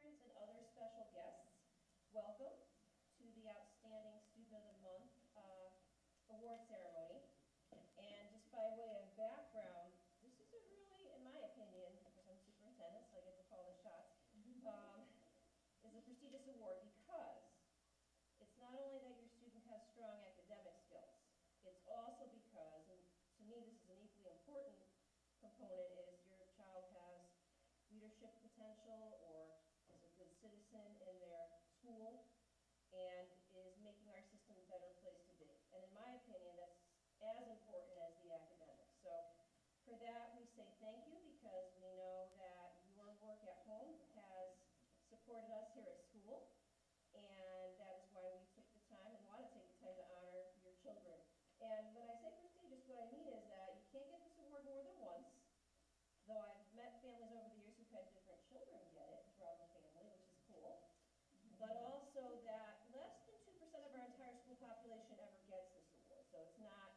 Parents and other special guests, welcome to the Outstanding Student of the Month award ceremony. And just by way of background, this is a really, in my opinion, because I'm superintendent, so I get to call the shots, is a prestigious award because it's not only that your student has strong academic skills, it's also because, and to me this is an equally important component, is your child has leadership potential or is a good citizen in their school and is making our system a better place to be. And in my opinion, that's as important as the academics. So for that, we say thank you because we know that your work at home has supported us here at school, and that is why we took the time and want to take the time to honor your children. And when I say prestigious, what I mean is that you can't get this award more than once, though I've met families over the years who've had different children get it throughout the family, which is cool, but also that less than 2% of our entire school population ever gets this award, so it's not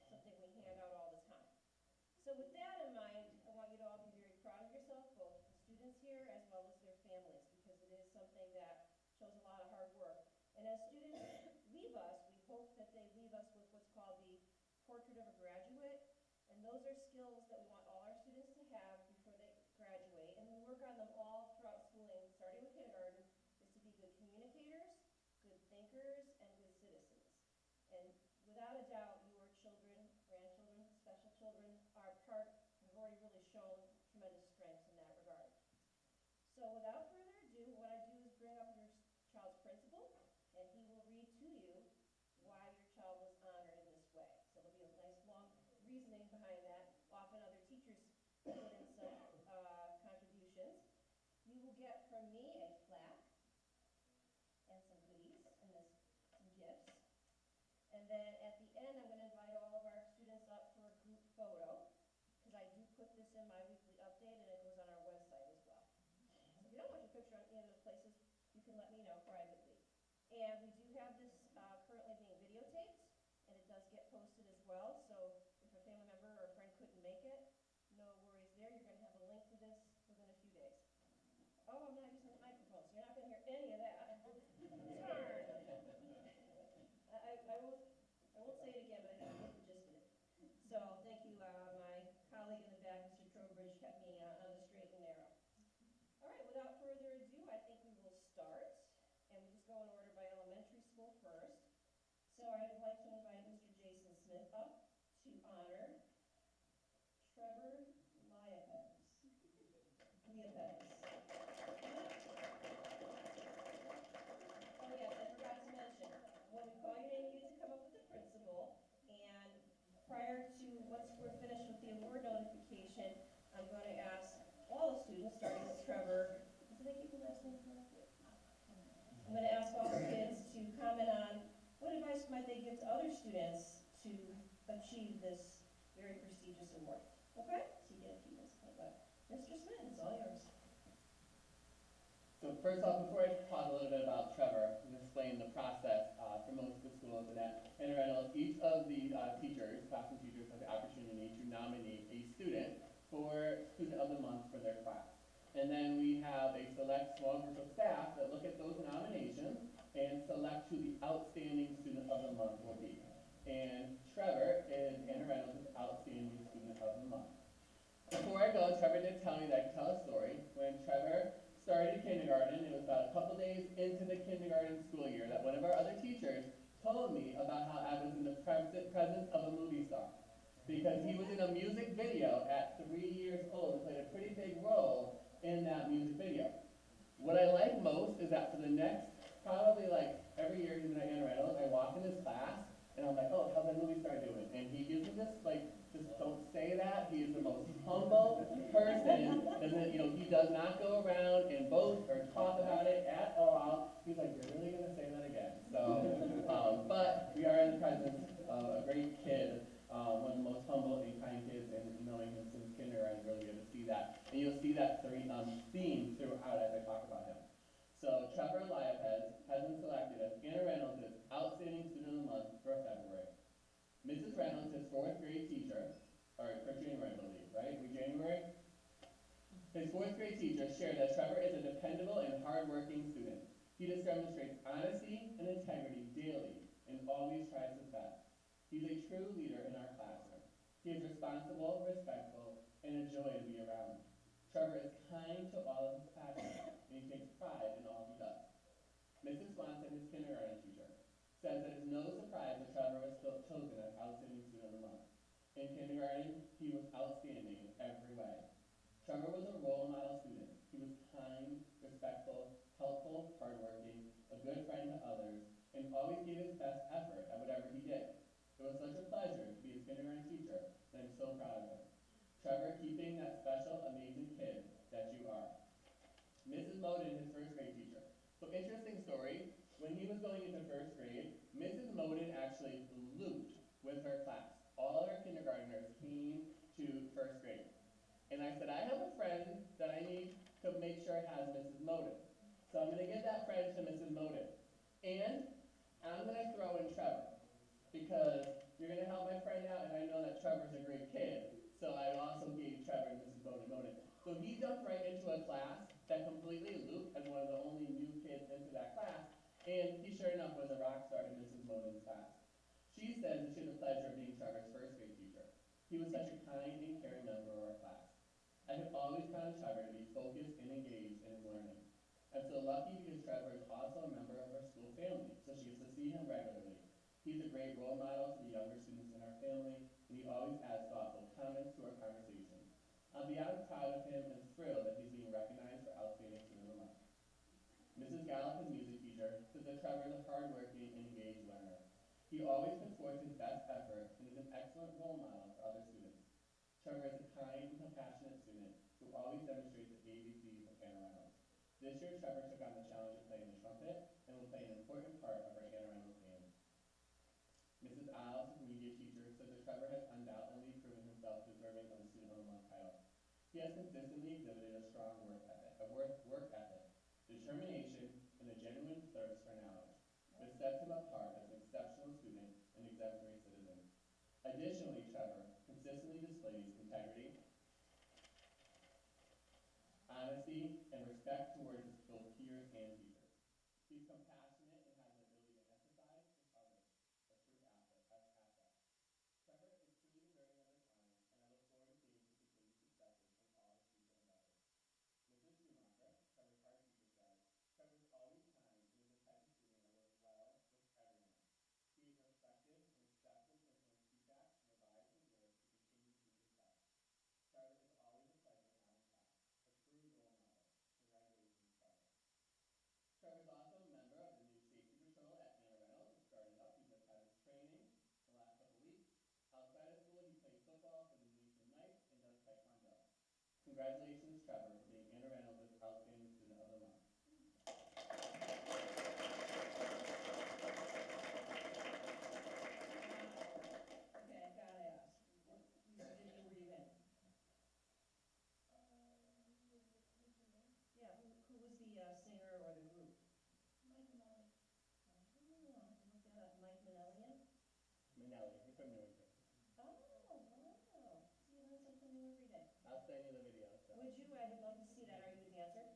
something we hand out all the time. So with that in mind, I want you to all be very proud of yourself, both the students here as well as their families, because it is something that shows a lot of hard work. And as students leave us, we hope that they leave us with what's called the portrait of a graduate. And those are skills that we want all our students to have before they graduate. And we work on them all throughout schooling, starting with kindergarten, is to be good communicators, good thinkers, and good citizens. And without a doubt, your children, grandchildren, special children are part, have already really shown tremendous strengths in that regard. So without further ado, what I do is bring up your child's principal, and he will read to you why your child was honored in this way. So there'll be a nice long reasoning behind that. Often other teachers put in some contributions. You will get from me a plaque and some goodies and some gifts. And then at the end, I'm going to invite all of our students up for a group photo, because I do put this in my weekly update and it goes on our website as well. So if you don't want your picture on any of those places, you can let me know privately. And we do have this currently being videotaped, and it does get posted as well. So if a family member or a friend couldn't make it, no worries there. You're going to have a link to this within a few days. Oh, I'm not using the microphone, so you're not going to hear any of that. Darn. I won't say it again, but I didn't get the gist of it. So thank you, my colleague in the back, Mr. Trowbridge, kept me on the straight and narrow. All right, without further ado, I think we will start. And we just go in order by elementary school first. So I'd like to invite Mr. Jason Smith up to honor Trevor Liapez. Oh yes, I forgot to mention, when we call your name, you get to come up with the principal. And prior to, once we're finished with the award notification, I'm going to ask all the students, starting with Trevor. Did I get the last name correct? I'm going to ask all the kids to comment on what advice might they give to other students to achieve this very prestigious award. Okay? So you get a few minutes. Mr. Smith, it's all yours. So first off, before I talk a little bit about Trevor and explain the process for most of the schools and that, in Reynolds, each of the teachers, classroom teachers, have the opportunity to nominate a student for Student of the Month for their class. And then we have a select small group of staff that look at those nominations and select who the outstanding student of the month will be. And Trevor is Anna Reynolds' outstanding student of the month. Before I go, Trevor did tell me that I could tell a story. When Trevor started kindergarten, it was about a couple days into the kindergarten school year that one of our other teachers told me about how I was in the present because he was in a music video at 3 years old and played a pretty big role in that music video. What I like most is that for the next, probably like every year he's in Anne Reynolds, I walk in his class and I'm like, oh, how's that movie star doing? And he gives me this like, just don't say that. He is the most humble person. Doesn't, he does not go around and boast or talk about it at all. He's like, you're really gonna say that again? So, but we are in the presence of a great kid, one of the most humble and kind kids, and knowing him since kindergarten, really good to see that. And you'll see that theme throughout as I talk about him. So Trevor Liapez has been selected as Anna Reynolds' Outstanding Student of the Month for February. Mrs. Reynolds, his fourth grade teacher, or for January, I believe, right? We January? His fourth grade teacher shared that Trevor is a dependable and hardworking student. He demonstrates honesty and integrity daily and always tries his best. He's a true leader in our classroom. He is responsible, respectful, and a joy to be around. Trevor is kind to all of his classmates, and he takes pride in all he does. Mrs. Swanson, his kindergarten teacher, says that it's no surprise that Trevor was chosen as Outstanding Student of the Month. In kindergarten, he was outstanding in every way. Trevor was a role model student. He was kind, respectful, helpful, hardworking, a good friend to others, and always gave his best effort at whatever he did. It was such a pleasure to be his kindergarten teacher, and I'm so proud of him. Trevor, keeping that special, amazing kid that you are. Mrs. Moden, his first grade teacher. So interesting story, when he was going into first grade, Mrs. Moden actually looped with her class. All her kindergartners came to first grade. And I said, I have a friend that I need to make sure has Mrs. Moden. So I'm going to give that friend to Mrs. Moden. And I'm going to throw in Trevor, because you're going to help my friend out, and I know that Trevor's a great kid. So I also gave Trevor and Mrs. Moden. So he jumped right into a class that completely looped as one of the only new kids into that class. And he sure enough was a rock star in Mrs. Moden's class. She says that she had the pleasure of being Trevor's first grade teacher. He was such a kind and caring member of our class. I have always found Trevor to be focused and engaged in his learning. I'm so lucky because Trevor is also a member of our school family, so she gets to see him regularly. He's a great role model to the younger students in our family, and he always adds thoughtful comments to our conversations. I'm beyond proud of him and thrilled that he's being recognized for Outstanding Student of the Month. Mrs. Gallup, his music teacher, says that Trevor is a hardworking and engaged learner. He always puts forth his best effort and is an excellent role model for other students. Trevor is a kind and compassionate student who always demonstrates the ABCs of Anna Reynolds. This year, Trevor took on the challenge of playing the trumpet and will play an important part of our Anna Reynolds band. Mrs. Isles, his media teacher, says that Trevor has undoubtedly proven himself deserving of the Student of the Month title. He has consistently exhibited a strong work ethic, determination, and a genuine thirst for knowledge, which sets him apart as an exceptional student and exemplary citizen. Additionally, Trevor consistently displays integrity, honesty, and respect towards both peers and teachers. He's compassionate and has an ability to empathize with others, a true asset. Trevor is truly deserving of this honor, and I look forward to seeing his continued successes in all his future endeavors. Mrs. Schumacher, Trevor's art teacher, says, Trevor's always kind and is the type of student that works well with everyone. He is respected and accepts his influence feedback and revise his work to continue to his best. Trevor is always a pleasure to have in class, a true role model. Congratulations, Trevor. Trevor's also a member of the new safety patrol at Anna Reynolds. It started up. He just had his training the last couple weeks. Outside of school, he plays football for the Newington Knights and does taekwondo. Congratulations, Trevor, for being Anna Reynolds' Outstanding Student of the Month. Okay, I gotta ask, whose video were you in? Yeah, who was the singer or the group? Oh, I'll have to look that up. Mike Manellian? Manelli, he's from Newington. Oh, wow. See, you learn something new every day. I'll send you the video. So. Would you? I would love to see that. Are you a dancer?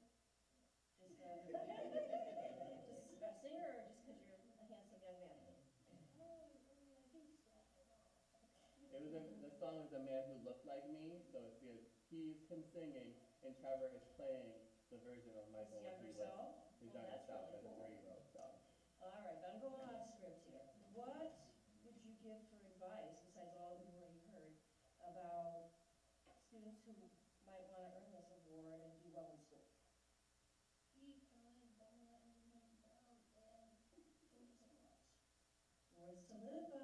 Just, just a singer, or just because you're a handsome young man? The song was A Man Who Looked Like Me, so it's good. He's him singing, and Trevor is playing the version of Michael. His younger self? His Well, younger that's self really as a cool. 3-year-old. So. All right, I'm going off script here. What would you give for advice, besides all the more you heard, well in school? Words to live by.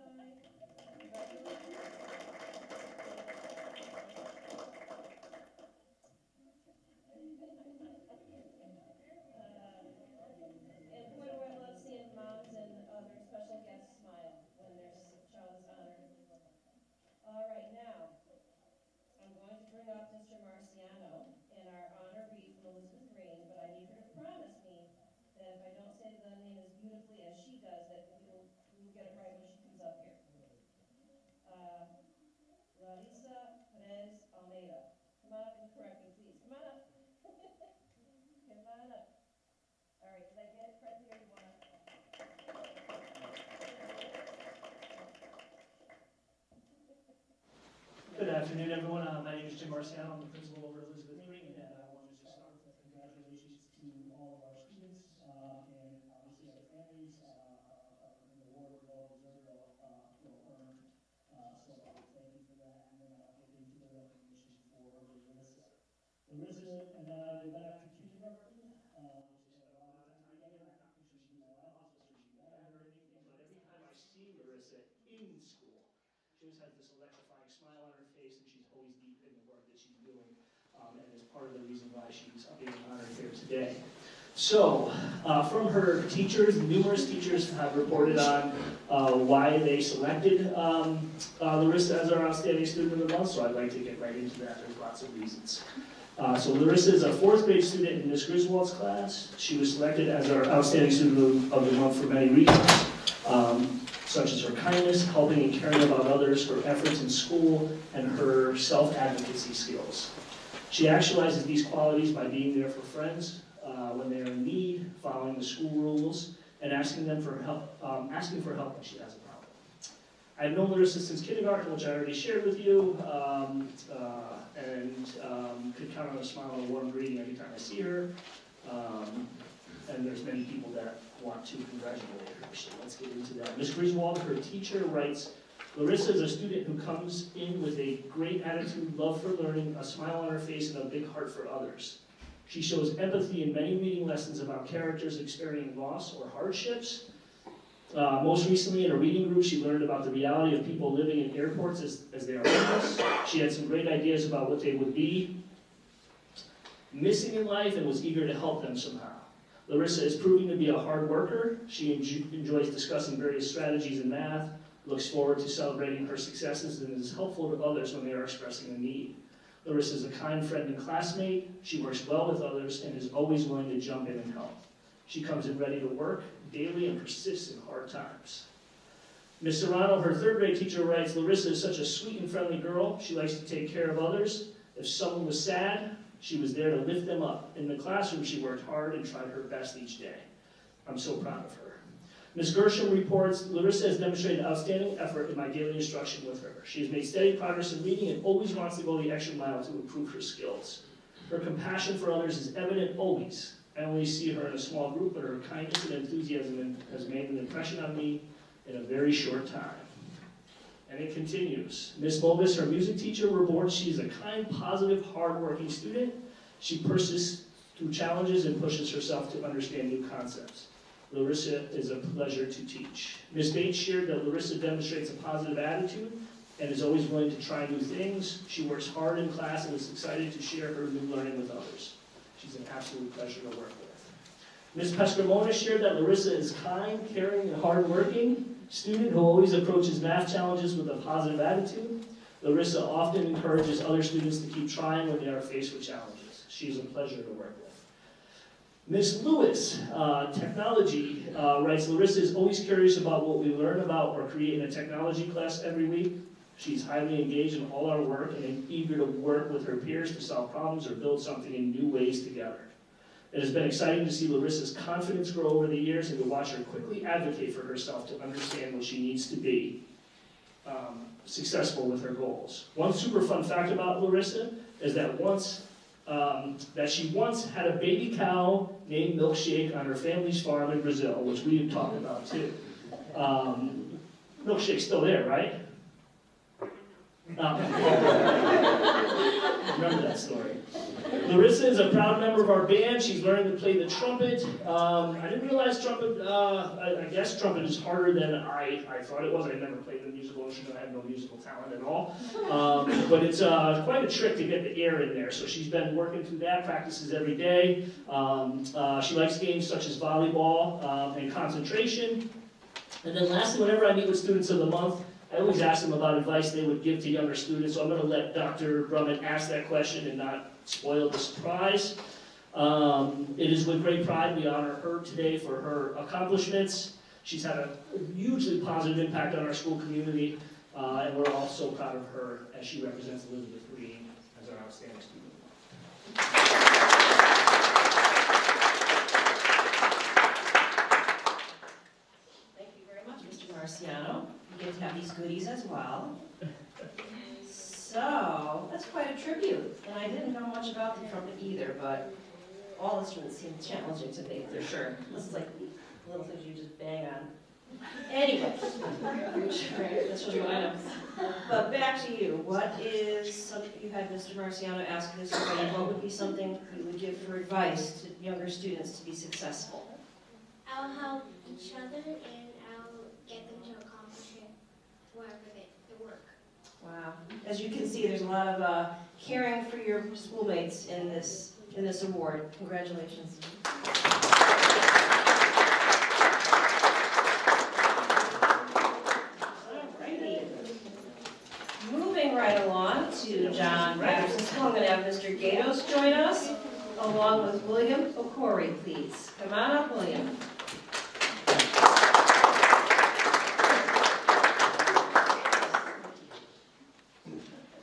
And boy, do I love seeing moms and other special guests smile when their child is honored. All right, now, I'm going to bring up Mr. Marciano and our honoree from Elizabeth Green, but I need her to promise me that if I don't say the name as beautifully as she does, that we will get it right when she comes up here. Larissa Perez Almeida. Come on up and correct me, please. Come on up. Come on up. All right, did I get it correctly or you want to? Good afternoon, everyone. My name is Jim Marciano. I'm the principal over at Elizabeth Green, and I want to just start with congratulations to all of our students and obviously their families. An award we all deserve, well earned. So thank you for that. And then I'll get into the recognition for Larissa. Larissa and I met after kindergarten. We spent a lot of time together. I'm not sure she was in my office or she met her or anything, but every time I've seen Larissa in school, she always has this electrifying smile on her face, and she's always deep in the work that she's doing, and is part of the reason why she's being honored here today. So, from her teachers, numerous teachers have reported on why they selected Larissa as our outstanding student of the month, so I'd like to get right into that. There's lots of reasons. So Larissa is a 4th grade student in Ms. Griswold's class. She was selected as our outstanding student of the month for many reasons. Such as her kindness, helping and caring about others, her efforts in school, and her self-advocacy skills. She actualizes these qualities by being there for friends when they are in need, following the school rules, and asking for help when she has a problem. I've known Larissa since kindergarten, which I already shared with you, and could count on a smile and a warm greeting every time I see her. And there's many people that want to congratulate her, so let's get into that. Ms. Griswold, her teacher, writes, Larissa is a student who comes in with a great attitude, love for learning, a smile on her face, and a big heart for others. She shows empathy in many reading lessons about characters experiencing loss or hardships. Most recently, in a reading group, she learned about the reality of people living in airports as they are homeless. She had some great ideas about what they would be missing in life and was eager to help them somehow. Larissa is proving to be a hard worker. She enjoys discussing various strategies in math, looks forward to celebrating her successes, and is helpful to others when they are expressing a need. Larissa is a kind friend and classmate. She works well with others and is always willing to jump in and help. She comes in ready to work daily and persists in hard times. Ms. Serrano, her 3rd grade teacher, writes, Larissa is such a sweet and friendly girl. She likes to take care of others. If someone was sad, she was there to lift them up. In the classroom, she worked hard and tried her best each day. I'm so proud of her. Ms. Gershom reports, Larissa has demonstrated outstanding effort in my daily instruction with her. She has made steady progress in reading and always wants to go the extra mile to improve her skills. Her compassion for others is evident always. I only see her in a small group, but her kindness and enthusiasm has made an impression on me in a very short time. And it continues. Ms. Mobus, her music teacher, reports she is a kind, positive, hard-working student. She persists through challenges and pushes herself to understand new concepts. Larissa is a pleasure to teach. Ms. Bates shared that Larissa demonstrates a positive attitude and is always willing to try new things. She works hard in class and is excited to share her new learning with others. She's an absolute pleasure to work with. Ms. Pescarmona shared that Larissa is kind, caring, and hardworking student who always approaches math challenges with a positive attitude. Larissa often encourages other students to keep trying when they are faced with challenges. She's a pleasure to work with. Ms. Lewis, technology, writes, Larissa is always curious about what we learn about or create in a technology class every week. She's highly engaged in all our work and eager to work with her peers to solve problems or build something in new ways together. It has been exciting to see Larissa's confidence grow over the years and to watch her quickly advocate for herself to understand what she needs to be successful with her goals. One super fun fact about Larissa is that she once had a baby cow named Milkshake on her family's farm in Brazil, which we've talked about too. Milkshake's still there, right? Remember that story. Larissa is a proud member of our band. She's learning to play the trumpet. I didn't realize trumpet, I guess trumpet is harder than I thought it was. I never played a musical instrument. I have no musical talent at all. But it's quite a trick to get the air in there. So she's been working through that, practices every day. She likes games such as volleyball and concentration. And then lastly, whenever I meet with students of the month, I always ask them about advice they would give to younger students, so I'm going to let Dr. Brummett ask that question and not spoil the surprise. It is with great pride we honor her today for her accomplishments. She's had a hugely positive impact on our school community, and we're all so proud of her as she represents Elizabeth Green as our outstanding student. Marciano. You get to have these goodies as well. So, that's quite a tribute. And I didn't know much about the trumpet either, but all instruments seem challenging to me, for sure. This is like little things you just bang on. Anyway, that's just what I know. But back to you. What is something, you had Mr. Marciano ask this already, what would be something you would give for advice to younger students to be successful? I'll help each other and I'll get them to accomplish it, wherever they work. Wow. As you can see, there's a lot of caring for your schoolmates in this award. Congratulations. Alrighty. Moving right along to John Patterson School, I'm going to have Mr. Gatos join us, along with William Okori, please. Come on up, William.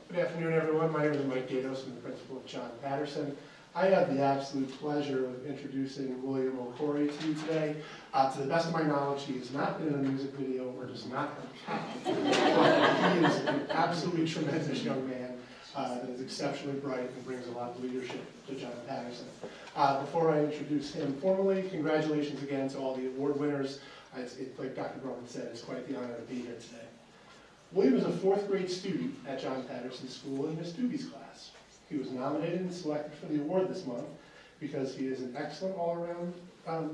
Good afternoon, everyone. My name is Mike Gatos. I'm the principal of John Patterson. I have the absolute pleasure of introducing William Okori to you today. To the best of my knowledge, he has not been in a music video or does not have talent. But he is an absolutely tremendous young man that is exceptionally bright and brings a lot of leadership to John Patterson. Before I introduce him formally, congratulations again to all the award winners. Like Dr. Brown said, it's quite the honor to be here today. William is a 4th grade student at John Patterson School in Miss Doobie's class. He was nominated and selected for the award this month because he is an excellent all-around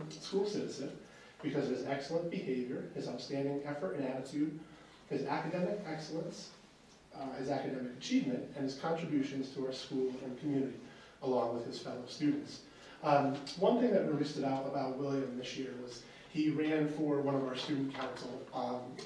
school citizen, because of his excellent behavior, his outstanding effort and attitude, his academic excellence, his academic achievement, and his contributions to our school and community, along with his fellow students. One thing that really stood out about William this year was he ran for one of our student council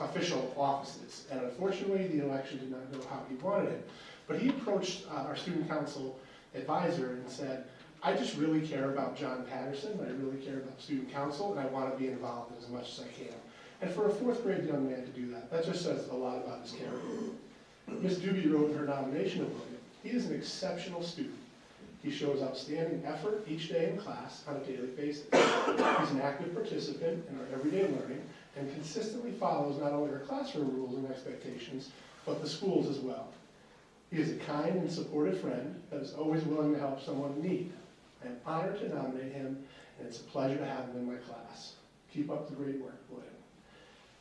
official offices, and unfortunately the election did not go how he wanted it. But he approached our student council advisor and said, I just really care about John Patterson, I really care about student council, and I want to be involved as much as I can. And for a 4th grade young man to do that, that just says a lot about his character. Ms. Doobie wrote in her nomination of William, he is an exceptional student. He shows outstanding effort each day in class on a daily basis. He's an active participant in our everyday learning and consistently follows not only our classroom rules and expectations, but the school's as well. He is a kind and supportive friend that is always willing to help someone in need. I am honored to nominate him, and it's a pleasure to have him in my class. Keep up the great work, William.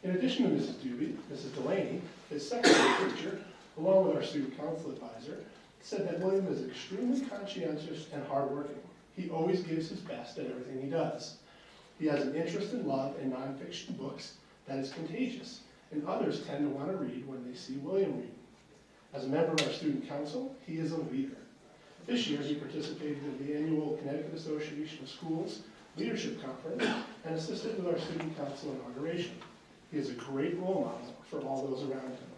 In addition to Mrs. Doobie, Mrs. Delaney, his 2nd grade teacher, along with our student council advisor, said that William is extremely conscientious and hardworking. He always gives his best at everything he does. He has an interest and love in nonfiction books that is contagious, and others tend to want to read when they see William read. As a member of our student council, he is a leader. This year, he participated in the annual Connecticut Association of Schools Leadership Conference and assisted with our student council inauguration. He is a great role model for all those around him.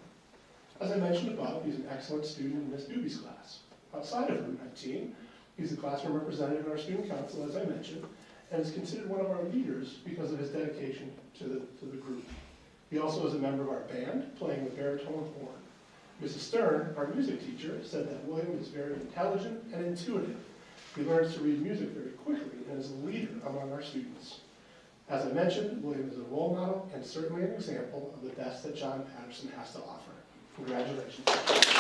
As I mentioned above, he's an excellent student in Miss Doobie's class. Outside of Route 19, he's the classroom representative in our student council, as I mentioned, and is considered one of our leaders because of his dedication to the group. He also is a member of our band, playing the baritone horn. Mrs. Stern, our music teacher, said that William is very intelligent and intuitive. He learns to read music very quickly and is a leader among our students. As I mentioned, William is a role model and certainly an example of the best that John Patterson has to offer. Congratulations. Thank you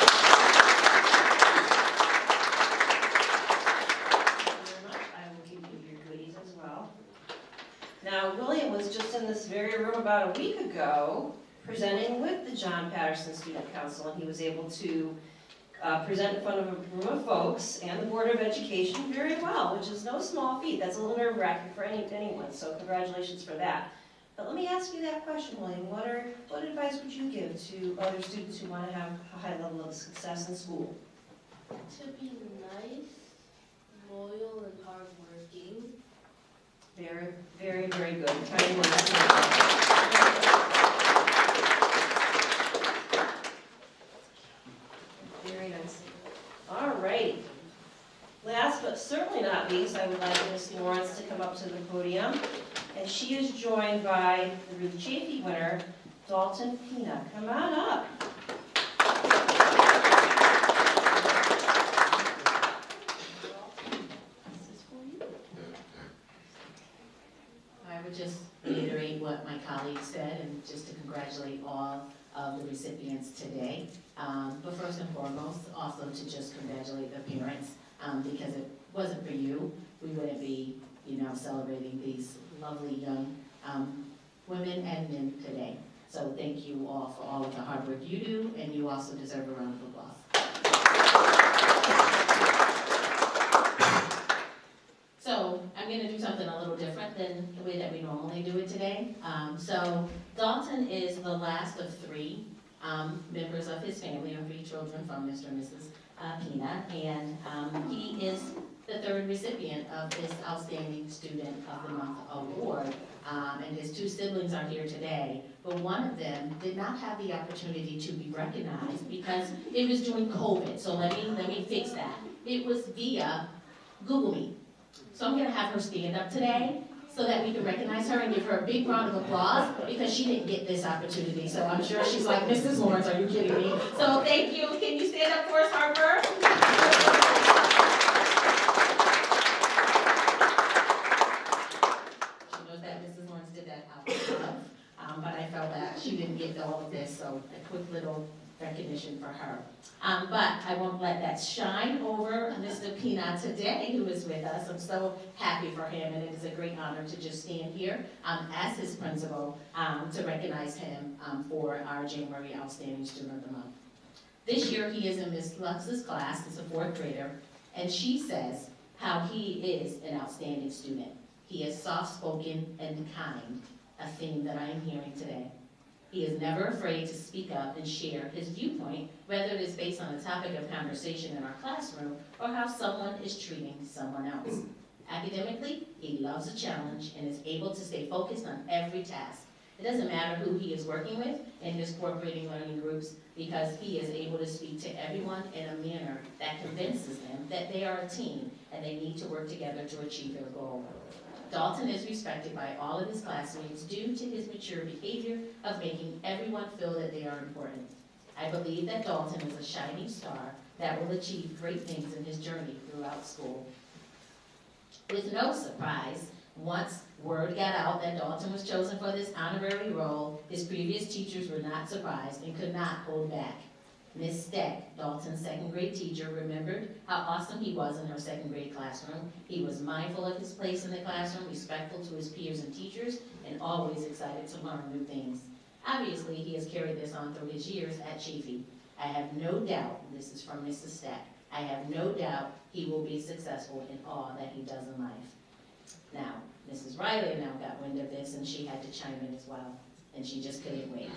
very much. I will give you your goodies as well. Now, William was just in this very room about a week ago presenting with the John Patterson Student Council, and he was able to present in front of a room of folks and the Board of Education very well, which is no small feat. That's a little nerve-wracking for anyone, so congratulations for that. But let me ask you that question, William. What advice would you give to other students who want to have a high level of success in school? To be nice, loyal, and hardworking. Very, very, very good. Kind words. Very nice. All righty. Last but certainly not least, I would like Ms. Lawrence to come up to the podium. And she is joined by the Ruth Chafee winner, Dalton Pina. Come on up. This is for you. I would just reiterate what my colleague said and just to congratulate all of the recipients today. But first and foremost, also to just congratulate the parents because if it wasn't for you, we wouldn't be, celebrating these lovely young women and men today. So thank you all for all of the hard work you do, and you also deserve a round of applause. So I'm going to do something a little different than the way that we normally do it today. So Dalton is the last of three members of his family, or 3 children from Mr. and Mrs. Pina, and he is the 3rd recipient of his Outstanding Student of the Month award. And his 2 siblings are here today, but one of them did not have the opportunity to be recognized because it was during COVID. So let me fix that. It was via Google Meet. So I'm gonna have her stand up today so that we can recognize her and give her a big round of applause because she didn't get this opportunity. So I'm sure she's like, Mrs. Lawrence, are you kidding me? So thank you. Can you stand up for us, Harper? She knows that Mrs. Lawrence did that out of love, but I felt that she didn't get all of this, so a quick little recognition for her. But I won't let that shine over Mr. Pina today, who is with us. I'm so happy for him, and it is a great honor to just stand here as his principal to recognize him for our January Outstanding Student of the Month. This year, he is in Miss Lux's class. He's a 4th grader, and she says how he is an outstanding student. He is soft-spoken and kind, a theme that I am hearing today. He is never afraid to speak up and share his viewpoint, whether it is based on a topic of conversation in our classroom or how someone is treating someone else. Academically, he loves a challenge and is able to stay focused on every task. It doesn't matter who he is working with in his cooperating learning groups because he is able to speak to everyone in a manner that convinces them that they are a team and they need to work together to achieve their goal. Dalton is respected by all of his classmates due to his mature behavior of making everyone feel that they are important. I believe that Dalton is a shining star that will achieve great things in his journey throughout school. With no surprise, once word got out that Dalton was chosen for this honorary role, his previous teachers were not surprised and could not hold back. Miss Steck, Dalton's 2nd grade teacher, remembered how awesome he was in her 2nd grade classroom. He was mindful of his place in the classroom, respectful to his peers and teachers, and always excited to learn new things. Obviously, he has carried this on through his years at Chafee. I have no doubt, this is from Mrs. Steck, I have no doubt he will be successful in all that he does in life. Now, Mrs. Riley now got wind of this, and she had to chime in as well, and she just couldn't wait.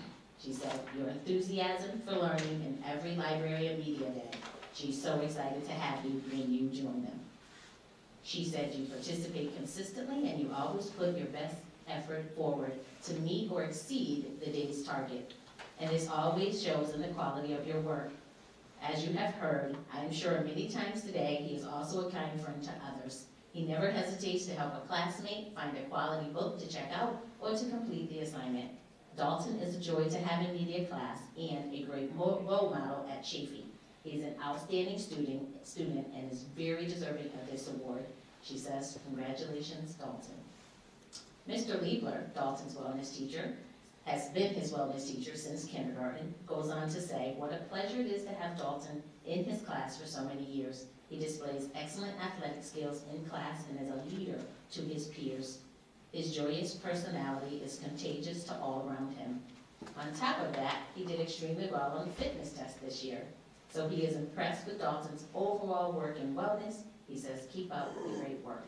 She said, your enthusiasm for learning in every library and media day. She's so excited to have you when you join them. She said you participate consistently and you always put your best effort forward to meet or exceed the day's target. And this always shows in the quality of your work. As you have heard, I am sure many times today, he is also a kind friend to others. He never hesitates to help a classmate find a quality book to check out or to complete the assignment. Dalton is a joy to have in media class and a great role model at Chafee. He is an outstanding student and is very deserving of this award. She says, congratulations, Dalton. Mr. Liebler, Dalton's wellness teacher, has been his wellness teacher since kindergarten, goes on to say what a pleasure it is to have Dalton in his class for so many years. He displays excellent athletic skills in class and is a leader to his peers. His joyous personality is contagious to all around him. On top of that, he did extremely well on the fitness test this year. So he is impressed with Dalton's overall work in wellness. He says, keep up the great work.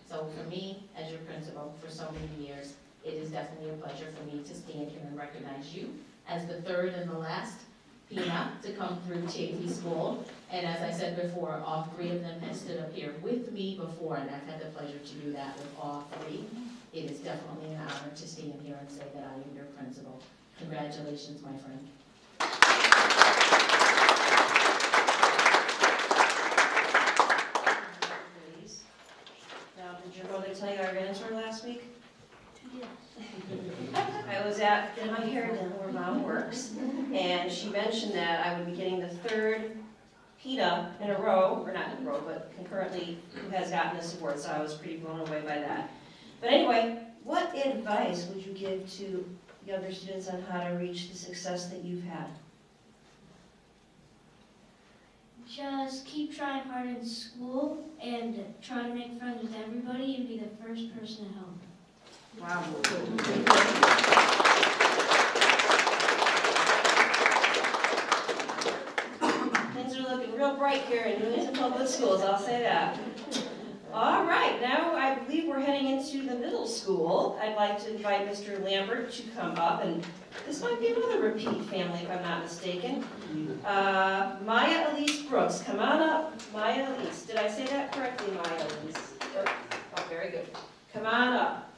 So for me, as your principal for so many years, it is definitely a pleasure for me to stand here and recognize you as the third and the last Pina to come through TAP school. And as I said before, all three of them have stood up here with me before, and I've had the pleasure to do that with all three. It is definitely an honor to stand here and say that I am your principal. Congratulations, my friend. Now, did your brother tell you I ran into her last week? Yes. I was at my hair done where Mom works, and she mentioned that I would be getting the third PETA in a row, or not in a row, but concurrently, who has gotten this award, so I was pretty blown away by that. But anyway, what advice would you give to younger students on how to reach the success that you've had? Just keep trying hard in school and try to make friends with everybody and be the first person to help. Wow. Things are looking real bright here in Newington Public Schools, I'll say that. All right, now I believe we're heading into the middle school. I'd like to invite Mr. Lambert to come up, and this might be another repeat family if I'm not mistaken. Maya Elise Brooks, come on up. Maya Elise, did I say that correctly, Maya Elise? Oh, very good. Come on up.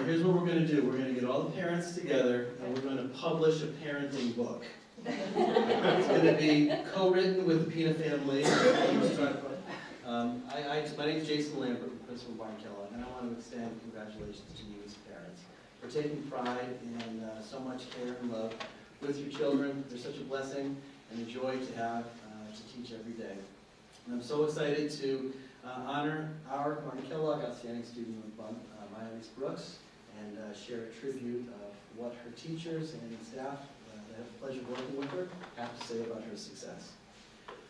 Here's what we're going to do. We're going to get all the parents together, and we're going to publish a parenting book. It's going to be co-written with the Pina family. My name is Jason Lambert, I'm principal of Barn Kellogg, and I want to extend congratulations to you as parents for taking pride in so much care and love with your children. They're such a blessing and a joy to have to teach every day. And I'm so excited to honor our Barn Kellogg outstanding student of the month, Maya Elise Brooks, and share a tribute of what her teachers and staff that have the pleasure of working with her have to say about her success.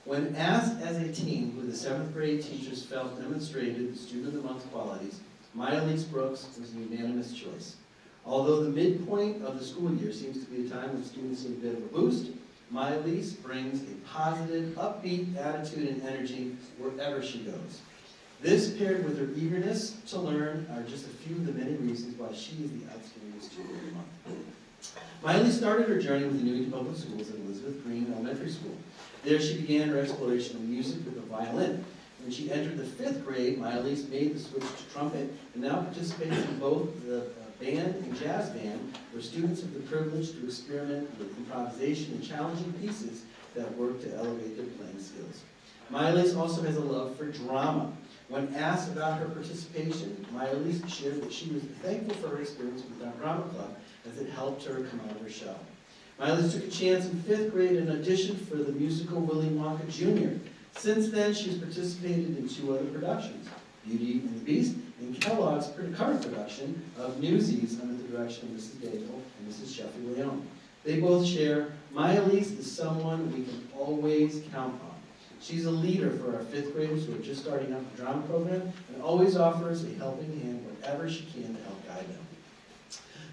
When asked as a teen who the 7th grade teachers felt demonstrated the Student of the Month qualities, Maya Elise Brooks was a unanimous choice. Although the midpoint of the school year seems to be a time when students need a bit of a boost, Maya Elise brings a positive, upbeat attitude and energy wherever she goes. This, paired with her eagerness to learn, are just a few of the many reasons why she is the outstanding student of the month. Maya Elise started her journey with the Newington Public Schools at Elizabeth Green Elementary School. There she began her exploration of music with the violin. When she entered the 5th grade, Maya Elise made the switch to trumpet and now participates in both the band and jazz band, where students have the privilege to experiment with improvisation and challenging pieces that work to elevate their playing skills. Maya Elise also has a love for drama. When asked about her participation, Maya Elise shared that she was thankful for her experience with our drama club as it helped her come out of her shell. Maya Elise took a chance in 5th grade and auditioned for the musical Willy Wonka Jr. Since then, she has participated in 2 other productions, Beauty and the Beast, and Kellogg's current production of Newsies under the direction of Mrs. Daigle and Mrs. Sheffield Leone. They both share, Maya Elise is someone we can always count on. She's a leader for our 5th graders who are just starting out the drama program and always offers a helping hand wherever she can to help guide them.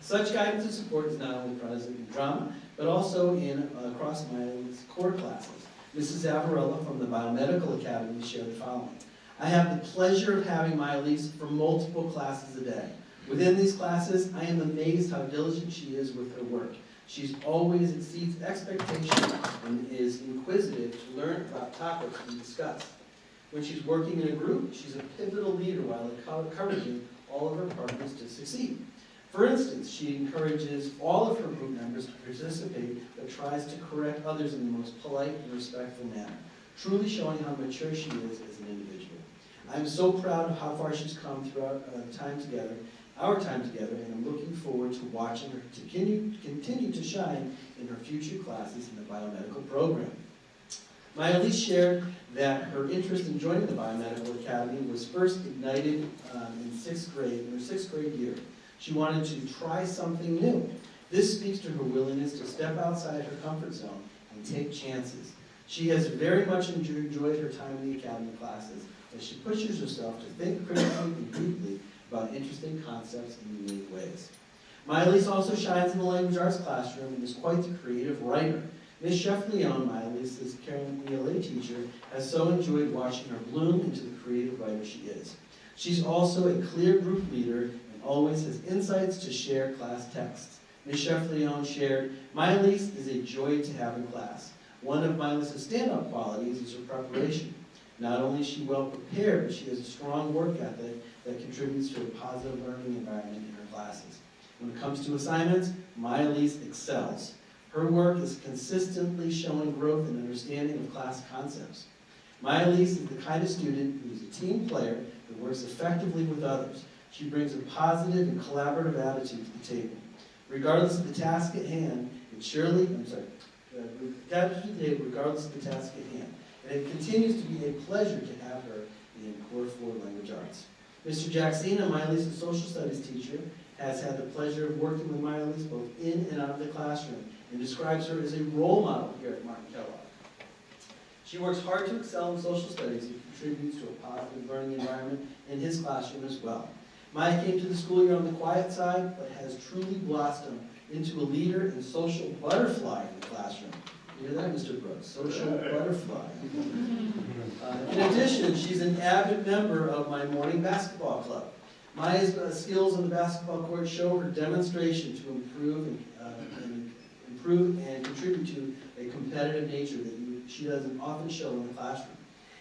Such guidance and support is not only present in drama, but also in across Maya's core classes. Mrs. Zavarella from the Biomedical Academy shared the following. I have the pleasure of having Maya Elise for multiple classes a day. Within these classes, I am amazed how diligent she is with her work. She always exceeds expectations and is inquisitive to learn about topics we discuss. When she's working in a group, she's a pivotal leader while encouraging all of her partners to succeed. For instance, she encourages all of her group members to participate, but tries to correct others in the most polite and respectful manner, truly showing how mature she is as an individual. I'm so proud of how far she's come throughout our time together, and I'm looking forward to watching her continue to shine in her future classes in the biomedical program. Maya Elise shared that her interest in joining the Biomedical Academy was first ignited in her 6th grade year. She wanted to try something new. This speaks to her willingness to step outside her comfort zone and take chances. She has very much enjoyed her time in the academy classes, as she pushes herself to think critically and deeply about interesting concepts in unique ways. Maya-Lise also shines in the language arts classroom and is quite the creative writer. Ms. Chef-Leon, Maya-Lise's Karen ELA teacher, has so enjoyed watching her bloom into the creative writer she is. She's also a clear group leader and always has insights to share class texts. Ms. Chef-Leon shared, Maya-Lise is a joy to have in class. One of Maya-Lise's standout qualities is her preparation. Not only is she well prepared, but she has a strong work ethic that contributes to a positive learning environment in her classes. When it comes to assignments, Maya-Lise excels. Her work is consistently showing growth and understanding of class concepts. Maya-Lise is the kind of student who is a team player that works effectively with others. She brings a positive and collaborative attitude to the table. Regardless of the task at hand, regardless of the task at hand. And it continues to be a pleasure to have her in Core 4 Language Arts. Mr. Jacksina, Maya-Lise's social studies teacher, has had the pleasure of working with Maya-Lise both in and out of the classroom and describes her as a role model here at Martin Kellogg. She works hard to excel in social studies and contributes to a positive learning environment in his classroom as well. Maya came to the school year on the quiet side, but has truly blossomed into a leader and social butterfly in the classroom. You hear that, Mr. Brooks? Social butterfly. In addition, she's an avid member of my morning basketball club. Maya's skills on the basketball court show her demonstration to improve and contribute to a competitive nature that she doesn't often show in the classroom.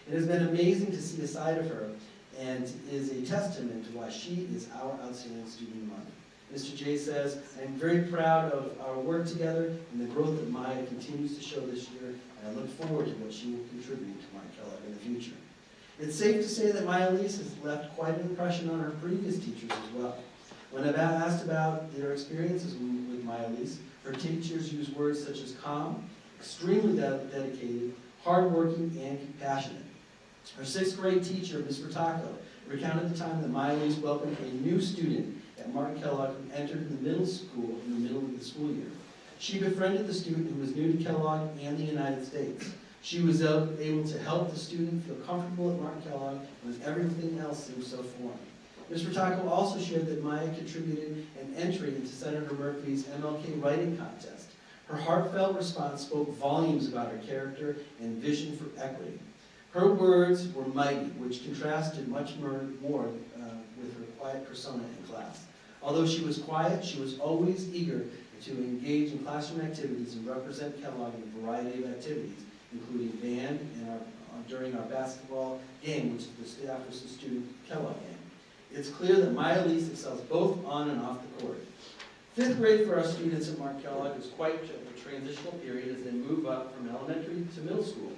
It has been amazing to see a side of her and is a testament to why she is our outstanding student of the month. Mr. J says, I'm very proud of our work together and the growth that Maya continues to show this year, and I look forward to what she will contribute to Martin Kellogg in the future. It's safe to say that Maya-Lise has left quite an impression on her previous teachers as well. When I've asked about their experiences with Maya-Lise, her teachers use words such as calm, extremely dedicated, hardworking, and compassionate. Her 6th grade teacher, Ms. Bertacco, recounted the time that Maya-Lise welcomed a new student at Martin Kellogg who entered the middle school in the middle of the school year. She befriended the student who was new to Kellogg and the United States. She was able to help the student feel comfortable at Martin Kellogg when everything else seemed so foreign. Ms. Bertacco also shared that Maya contributed an entry into Senator Murphy's MLK writing contest. Her heartfelt response spoke volumes about her character and vision for equity. Her words were mighty, which contrasted much more with her quiet persona in class. Although she was quiet, she was always eager to engage in classroom activities and represent Kellogg in a variety of activities, including band and during our basketball game, which is the staff versus student Kellogg game. It's clear that Maya-Lise excels both on and off the court. 5th grade for our students at Martin Kellogg is quite a transitional period as they move up from elementary to middle school.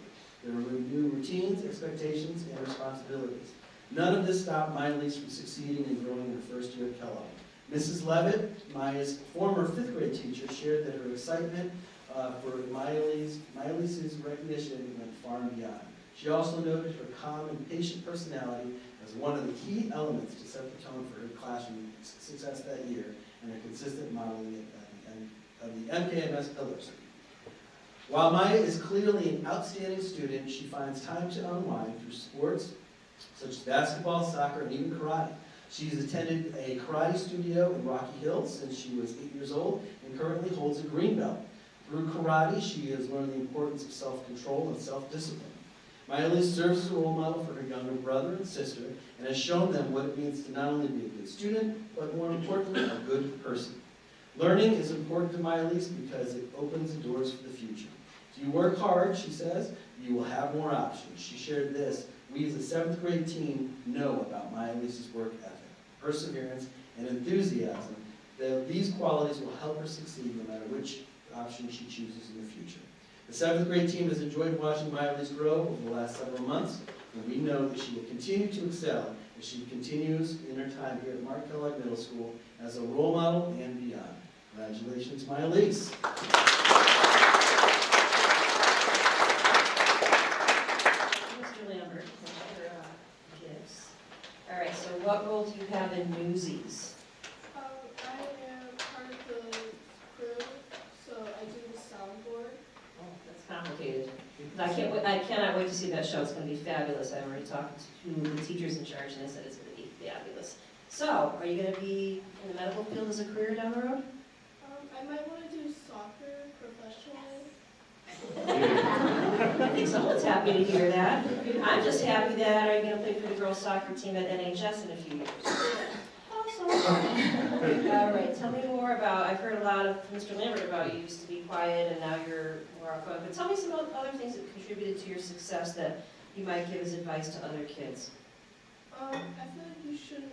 There are new routines, expectations, and responsibilities. None of this stopped Maya-Lise from succeeding and growing in her first year at Kellogg. Mrs. Levitt, Maya's former 5th grade teacher, shared that her excitement for Maya-Lise's recognition went far and beyond. She also noted her calm and patient personality as one of the key elements to set the tone for her classroom success that year and her consistent modeling of the MKMS pillars. While Maya is clearly an outstanding student, she finds time to unwind through sports such as basketball, soccer, and even karate. She's attended a karate studio in Rocky Hills since she was 8 years old and currently holds a green belt. Through karate, she has learned the importance of self-control and self-discipline. Maya-Lise serves as a role model for her younger brother and sister and has shown them what it means to not only be a good student, but more importantly, a good person. Learning is important to Maya-Lise because it opens the doors for the future. If you work hard, she says, you will have more options. She shared this: we as a 7th grade team know about Maya-Lise's work ethic, perseverance, and enthusiasm. These qualities will help her succeed no matter which option she chooses in the future. The 7th grade team has enjoyed watching Maya-Lise grow over the last several months, and we know that she will continue to excel as she continues in her time here at Martin Kellogg Middle School as a role model and beyond. Congratulations, Maya-Lise. Mr. Lambert, thank you for gifts. All right, so what role do you have in Newsies? I am part of the crew, so I do the soundboard. Oh, that's complicated. Because I cannot wait to see that show. It's going to be fabulous. I already talked to the teachers in charge, and they said it's going to be fabulous. So, are you going to be in the medical field as a career down the road? I might want to do soccer professionally. I think someone's happy to hear that. I'm just happy that are you going to play for the girls' soccer team at NHS in a few years? Awesome. All right, tell me more about, I've heard a lot of Mr. Lambert about you used to be quiet and now you're more outgoing, but tell me some other things that contributed to your success that you might give as advice to other kids. I feel like you shouldn't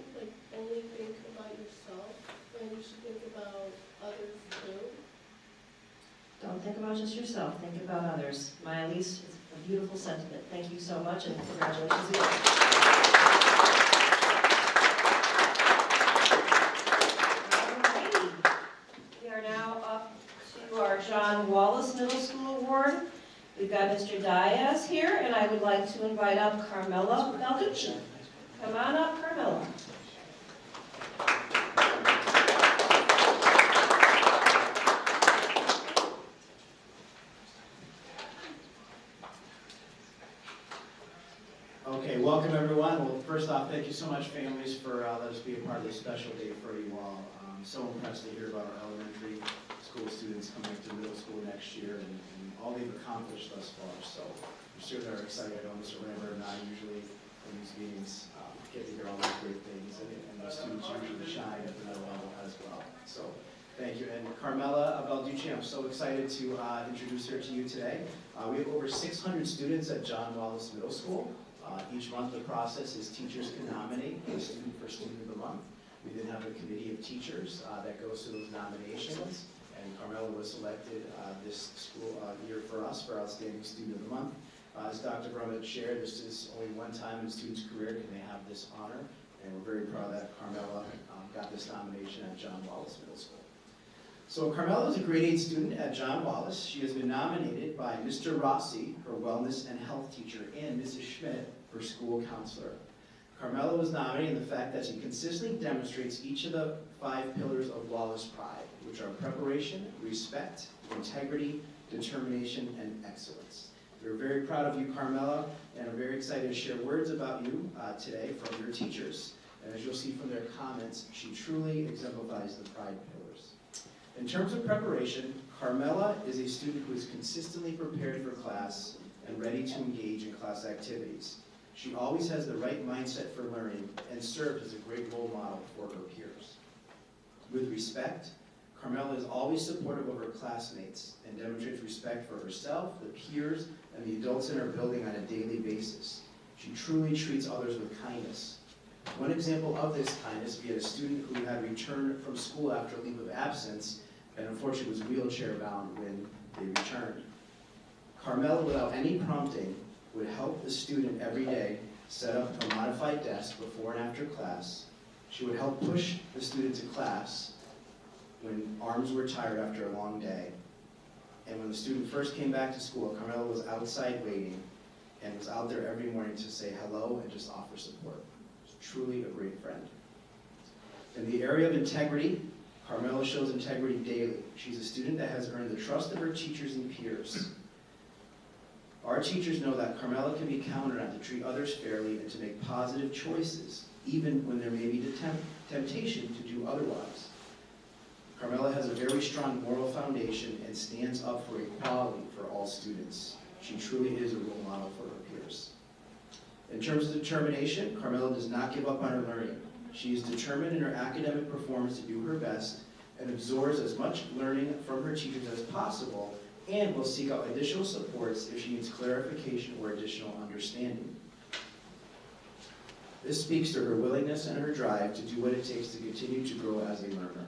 only think about yourself, and you should think about others too. Don't think about just yourself, think about others. My Elise, it's a beautiful sentiment. Thank you so much and congratulations again. We are now up to our John Wallace Middle School Award. We've got Mr. Diaz here, and I would like to invite up Carmela Balducci. Come on up, Carmela. Okay, welcome everyone. Well, first off, thank you so much, families, for letting us be a part of this special day for you all. So impressed to hear about our elementary school students coming to middle school next year and all they've accomplished thus far. So I'm sure they're excited. I know Mr. Lambert and I usually in these meetings get to hear all those great things, and the students usually shine at the middle level as well. So thank you. And Carmela Balducci, I'm so excited to introduce her to you today. We have over 600 students at John Wallace Middle School. Each month the process is teachers can nominate a student for Student of the Month. We then have a committee of teachers that goes through those nominations, and Carmela was selected this school year for us for Outstanding Student of the Month. As Dr. Brummett shared, this is only one time in a student's career can they have this honor, and we're very proud that Carmela got this nomination at John Wallace Middle School. So Carmela is a grade 8 student at John Wallace. She has been nominated by Mr. Rossi, her wellness and health teacher, and Mrs. Schmidt, her school counselor. Carmela was nominated in the fact that she consistently demonstrates each of the 5 pillars of Wallace Pride, which are preparation, respect, integrity, determination, and excellence. We're very proud of you, Carmela, and are very excited to share words about you today from your teachers. And as you'll see from their comments, she truly exemplifies the Pride pillars. In terms of preparation, Carmela is a student who is consistently prepared for class and ready to engage in class activities. She always has the right mindset for learning and serves as a great role model for her peers. With respect, Carmela is always supportive of her classmates and demonstrates respect for herself, the peers, and the adults in her building on a daily basis. She truly treats others with kindness. One example of this kindness, we had a student who had returned from school after a leave of absence and unfortunately was wheelchair bound when they returned. Carmela, without any prompting, would help the student every day set up a modified desk before and after class. She would help push the student to class when arms were tired after a long day. And when the student first came back to school, Carmela was outside waiting and was out there every morning to say hello and just offer support. Truly a great friend. In the area of integrity, Carmela shows integrity daily. She's a student that has earned the trust of her teachers and peers. Our teachers know that Carmela can be counted on to treat others fairly and to make positive choices, even when there may be the temptation to do otherwise. Carmela has a very strong moral foundation and stands up for equality for all students. She truly is a role model for her peers. In terms of determination, Carmela does not give up on her learning. She is determined in her academic performance to do her best and absorbs as much learning from her teachers as possible and will seek out additional supports if she needs clarification or additional understanding. This speaks to her willingness and her drive to do what it takes to continue to grow as a learner.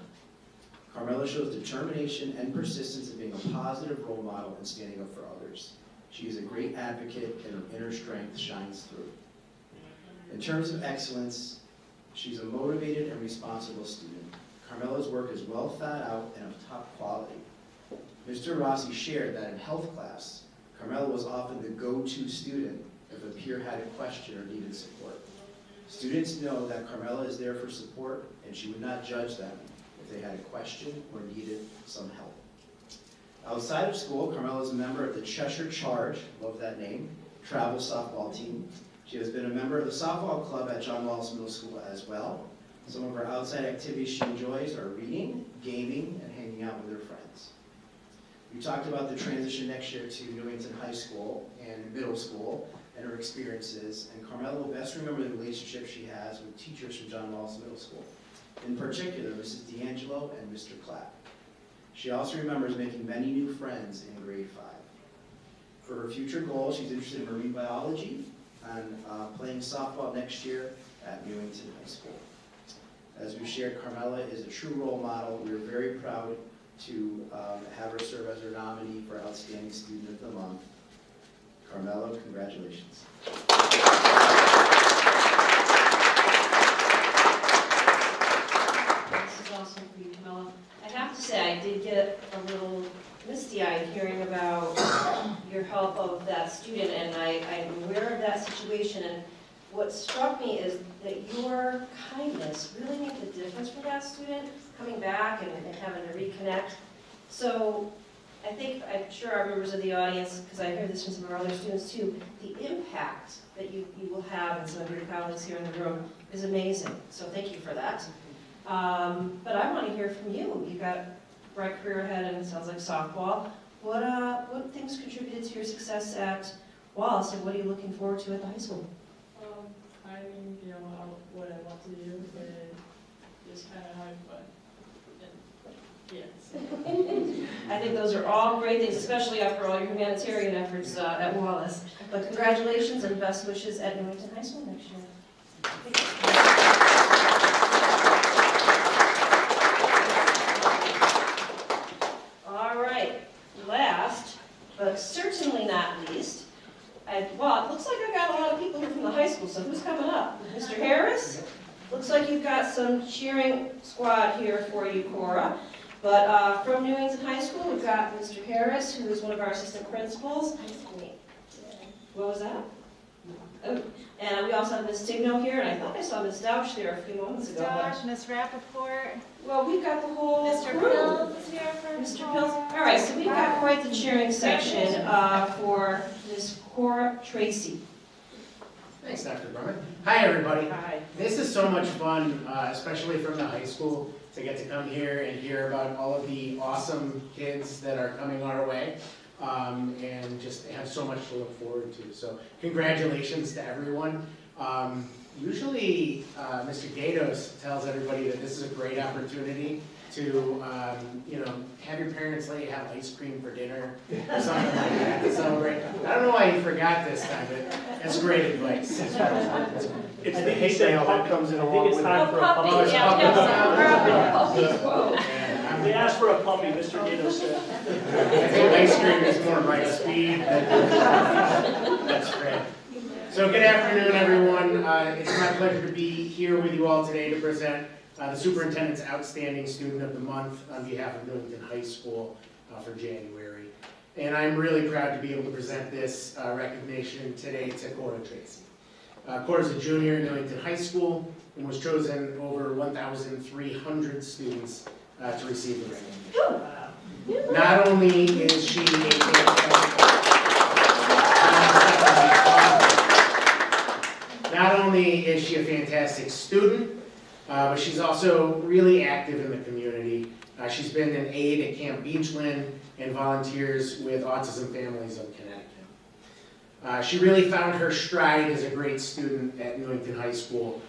Carmela shows determination and persistence in being a positive role model and standing up for others. She is a great advocate and her inner strength shines through. In terms of excellence, she's a motivated and responsible student. Carmela's work is well thought out and of top quality. Mr. Rossi shared that in health class, Carmela was often the go-to student if a peer had a question or needed support. Students know that Carmela is there for support and she would not judge them if they had a question or needed some help. Outside of school, Carmela is a member of the Cheshire Charge, love that name, travel softball team. She has been a member of the softball club at John Wallace Middle School as well. Some of her outside activities she enjoys are reading, gaming, and hanging out with her friends. We talked about the transition next year to Newington High School and middle school and her experiences, and Carmela will best remember the relationship she has with teachers from John Wallace Middle School, in particular Mrs. D'Angelo and Mr. Clapp. She also remembers making many new friends in grade 5. For her future goals, she's interested in marine biology and playing softball next year at Newington High School. As we shared, Carmela is a true role model. We are very proud to have her serve as our nominee for Outstanding Student of the Month. Carmela, congratulations. This is awesome for you, Camilla. I have to say, I did get a little misty-eyed hearing about your help of that student, and I'm aware of that situation, and what struck me is that your kindness really made the difference for that student, coming back and having to reconnect. So I'm sure our members of the audience, because I hear this from some of our other students too, the impact that you will have and some of your colleagues here in the room is amazing. So thank you for that. But I want to hear from you. You've got a bright career ahead, and it sounds like softball. What things contributed to your success at Wallace, and what are you looking forward to at the high school? Finding, what I want to do, and just kind of having fun. And, yes. I think those are all great things, especially after all your humanitarian efforts at Wallace. But congratulations and best wishes at Newington High School next year. All right, last, but certainly not least, well, it looks like I've got a lot of people here from the high school, so who's coming up? Mr. Harris? Looks like you've got some cheering squad here for you, Cora. But from Newington High School, we've got Mr. Harris, who is one of our assistant principals. What was that? Oh, and we also have Ms. Stigno here, and I thought I saw Ms. Dausch there a few moments ago. Dausch, Ms. Rappaport. Well, we've got the whole Mr. crew. Pills is here for Mr. Pills. All right, so we've got quite the cheering section for Ms. Cora Tracy. Thanks, Dr. Brumman. Hi, everybody. Hi. This is so much fun, especially from the high school, to get to come here and hear about all of the awesome kids that are coming our way, and just have so much to look forward to. So congratulations to everyone. Usually, Mr. Gatos tells everybody that this is a great opportunity to, have your parents let you have ice cream for dinner or something like that to celebrate. I don't know why you forgot this time, but that's great advice. It's the hate mail that comes in along with it. a puppy. Oh, it's Yeah, They asked for a puppy, Mr. Gatos said. I think ice cream is more my speed. That's great. So good afternoon, everyone. It's my pleasure to be here with you all today to present the Superintendent's Outstanding Student of the Month on behalf of Newington High School for January. And I'm really proud to be able to present this recognition today to Cora Tracy. Cora's a junior at Newington High School and was chosen over 1,300 students to receive the recognition. Not only is she a fantastic student, but she's also really active in the community. She's been an aide at Camp Beachland and volunteers with Autism Families of Connecticut. She really found her stride as a great student at Newington High School.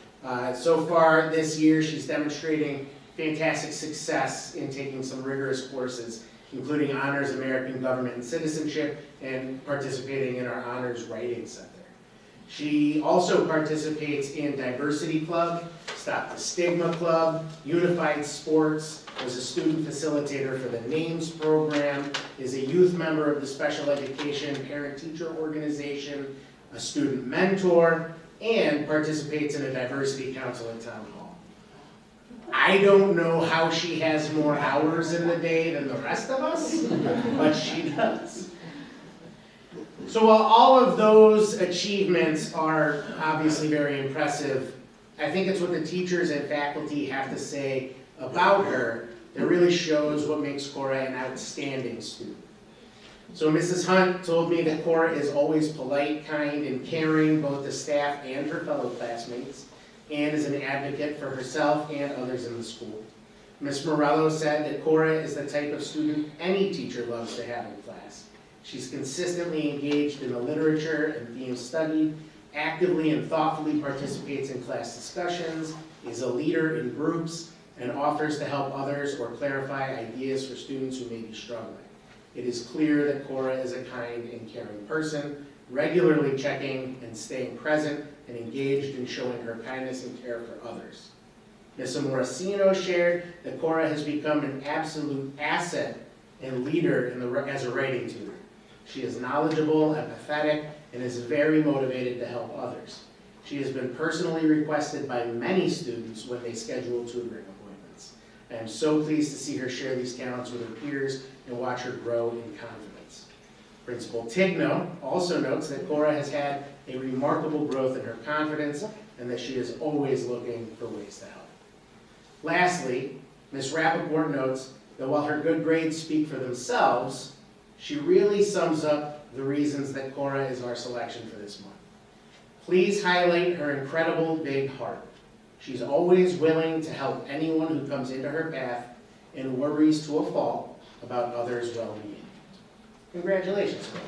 So far this year, she's demonstrating fantastic success in taking some rigorous courses, including Honors American Government and Citizenship and participating in our Honors Writing Center. She also participates in Diversity Club, Stop the Stigma Club, Unified Sports, was a student facilitator for the NAMES program, is a youth member of the Special Education Parent-Teacher Organization, a student mentor, and participates in a diversity council at Town Hall. I don't know how she has more hours in the day than the rest of us, but she does. So while all of those achievements are obviously very impressive, I think it's what the teachers and faculty have to say about her that really shows what makes Cora an outstanding student. So Mrs. Hunt told me that Cora is always polite, kind, and caring, both to staff and her fellow classmates, and is an advocate for herself and others in the school. Ms. Morello said that Cora is the type of student any teacher loves to have in class. She's consistently engaged in the literature and themes studied, actively and thoughtfully participates in class discussions, is a leader in groups, and offers to help others or clarify ideas for students who may be struggling. It is clear that Cora is a kind and caring person, regularly checking and staying present and engaged in showing her kindness and care for others. Ms. Amorosino shared that Cora has become an absolute asset and leader as a writing tutor. She is knowledgeable, empathetic, and is very motivated to help others. She has been personally requested by many students when they schedule tutoring appointments. I am so pleased to see her share these talents with her peers and watch her grow in confidence. Principal Tigno also notes that Cora has had a remarkable growth in her confidence and that she is always looking for ways to help. Lastly, Ms. Rappaport notes that while her good grades speak for themselves, she really sums up the reasons that Cora is our selection for this month. Please highlight her incredible big heart. She's always willing to help anyone who comes into her path and worries to a fault about others' well-being. Congratulations, Cora.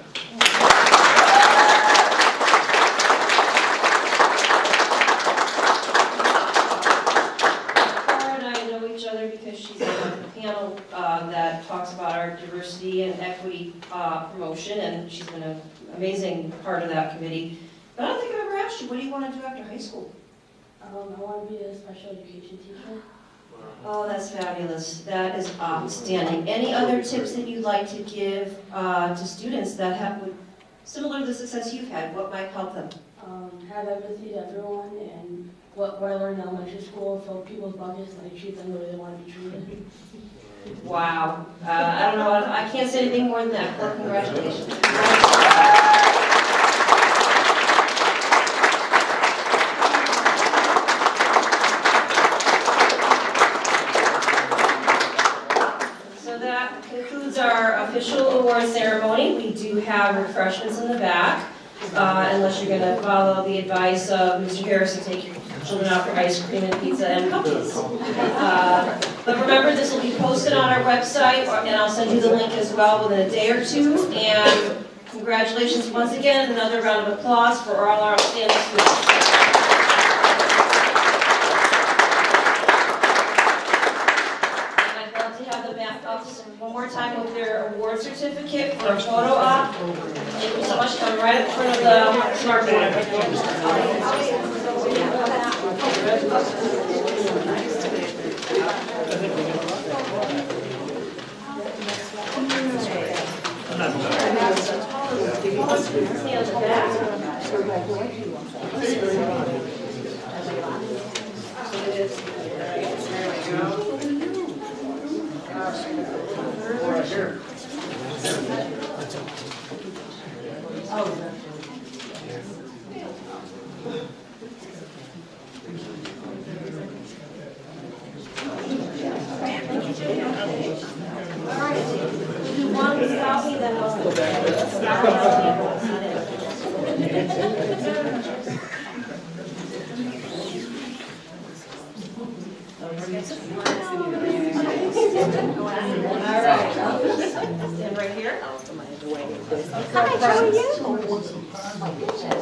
Because she's on a panel that talks about our diversity and equity promotion, and she's been an amazing part of that committee. But I don't think I've ever asked you, what do you want to do after high school? I want to be a special education teacher. Oh, that's fabulous. That is outstanding. Any other tips that you'd like to give to students that have, similar to the success you've had, what might help them? Have empathy to everyone, and what I learned in elementary school, fill people's buckets, like treat them the way they want to be treated. Wow. I don't know, I can't say anything more than that. Well, congratulations. So that concludes our official award ceremony. We do have refreshments in the back, unless you're going to follow the advice of Mr. Harris and take your children out for ice cream and pizza and cookies. But remember, this will be posted on our website, and I'll send you the link as well within a day or two. And congratulations once again, another round of applause for all our outstanding students. And I'd love to have them back up one more time with their award certificate for a photo op. Thank you so much. Come right up in front of the smartboard. Stand right here. Hi, how are you?